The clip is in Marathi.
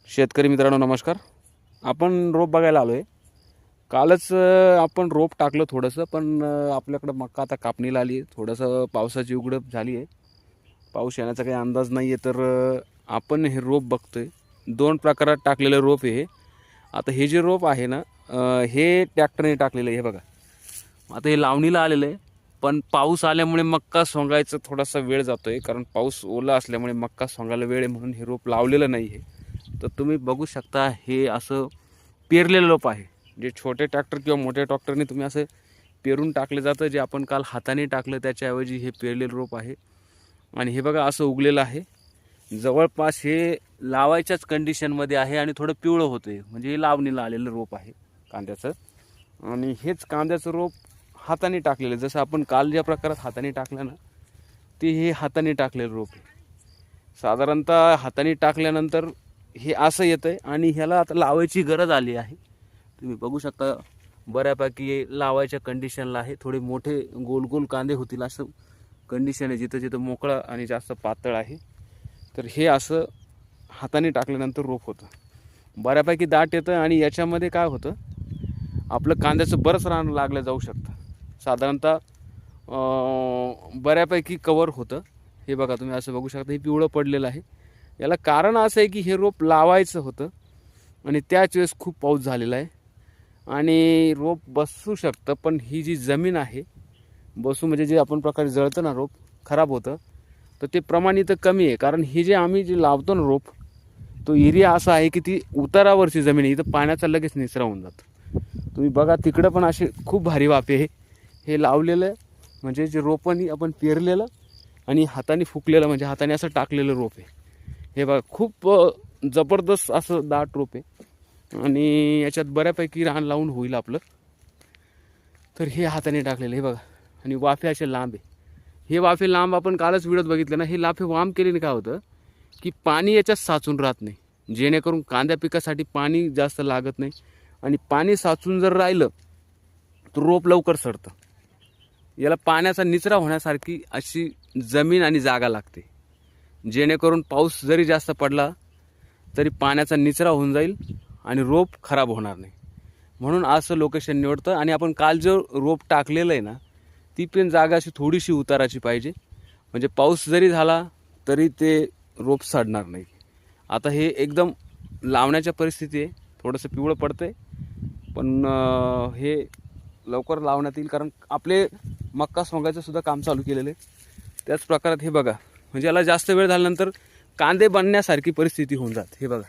शेतकरी मित्रांनो नमस्कार. आपण रोप बघायला आलो आहे. कालच आपण रोप टाकलं थोडंसं, पण आपल्याकडं मक्का आता कापणीला आली आहे. थोडंसं पावसाची उघडप झाली आहे. पाऊस येण्याचा काही अंदाज नाही आहे, तर आपण हे रोप बघतोय. दोन प्रकारात टाकलेलं रोप आहे हे. आता हे जे रोप आहे ना, हे ट्रॅक्टरने टाकलेलं आहे. हे बघा, आता हे लावणीला आलेलं आहे, पण पाऊस आल्यामुळे मक्का सोंगायचा थोडासा वेळ जातो आहे. कारण पाऊस ओला असल्यामुळे मक्का सोंगायला वेळ आहे, म्हणून हे रोप लावलेलं नाही आहे. तर तुम्ही बघू शकता, हे असं पेरलेलं रोप आहे. जे छोटे ट्रॅक्टर किंवा मोठ्या ट्रॅक्टरने तुम्ही असं पेरून टाकलं जातं, जे आपण काल हाताने टाकलं त्याच्याऐवजी हे पेरलेलं रोप आहे. आणि हे बघा असं उगलेलं आहे. जवळपास हे लावायच्याच कंडिशनमध्ये आहे आणि थोडं पिवळं होतं आहे, म्हणजे हे लावणीला आलेलं रोप आहे कांद्याचं. आणि हेच कांद्याचं रोप हाताने टाकलेलं, जसं आपण काल ज्या प्रकारात हाताने टाकलं ना, ते हे हाताने टाकलेलं रोप आहे. साधारणतः हाताने टाकल्यानंतर हे असं येतं आहे आणि ह्याला आता लावायची गरज आली आहे. तुम्ही बघू शकता, बऱ्यापैकी लावायच्या कंडिशनला आहे. थोडे मोठे गोल गोल कांदे होतील असं कंडिशन आहे, जिथं जिथं मोकळं आणि जास्त पातळ आहे. तर हे असं हाताने टाकल्यानंतर रोप होतं, बऱ्यापैकी दाट येतं. आणि याच्यामध्ये काय होतं, आपलं कांद्याचं बरंच रान लागलं जाऊ शकतं. साधारणतः बऱ्यापैकी कवर होतं. हे बघा, तुम्ही असं बघू शकता, हे पिवळं पडलेलं आहे. याला कारण असं आहे की हे रोप लावायचं होतं आणि त्याच वेळेस खूप पाऊस झालेला आहे आणि रोप बसू शकतं. पण ही जी जमीन आहे, बसू म्हणजे जे आपण प्रकारे जळतं ना, रोप खराब होतं, तर ते प्रमाण इथं कमी आहे. कारण ही जे आम्ही जे लावतो ना रोप, तो एरिया असा आहे की ती उतारावरची जमीन आहे, इथं पाण्याचा लगेच निचरा होऊन जातो. तुम्ही बघा, तिकडं पण असे खूप भारी वाफे आहे. हे लावलेलं म्हणजे जे रोपांनी आपण पेरलेलं आणि हाताने फुकलेलं, म्हणजे हाताने असं टाकलेलं रोप आहे. हे बघा, खूप जबरदस्त असं दाट रोप आहे आणि याच्यात बऱ्यापैकी रान लावून होईल आपलं. तर हे हाताने टाकलेलं हे बघा. आणि वाफे असे लांब आहे. हे वाफे लांब आपण कालच व्हिडिओत बघितलं ना, हे लाफे वाम केल्याने काय होतं की पाणी याच्यात साचून राहत नाही, जेणेकरून कांद्या पिकासाठी पाणी जास्त लागत नाही. आणि पाणी साचून जर राहिलं तर रोप लवकर सडतं. याला पाण्याचा निचरा होण्यासारखी अशी जमीन आणि जागा लागते, जेणेकरून पाऊस जरी जास्त पडला तरी पाण्याचा निचरा होऊन जाईल आणि रोप खराब होणार नाही. म्हणून असं लोकेशन निवडतं. आणि आपण काल जो रोप टाकलेलं आहे ना, ती पण जागा अशी थोडीशी उताराची पाहिजे, म्हणजे पाऊस जरी झाला तरी ते रोप सडणार नाही. आता हे एकदम लावण्याच्या परिस्थिती आहे. थोडंसं पिवळं पडतं आहे, पण हे लवकर लावण्यात येईल, कारण आपले मक्का सोंगायचं सुद्धा काम चालू केलेलं आहे. त्याच प्रकारात हे बघा, म्हणजे याला जास्त वेळ झाल्यानंतर कांदे बनण्यासारखी परिस्थिती होऊन जाते. हे बघा,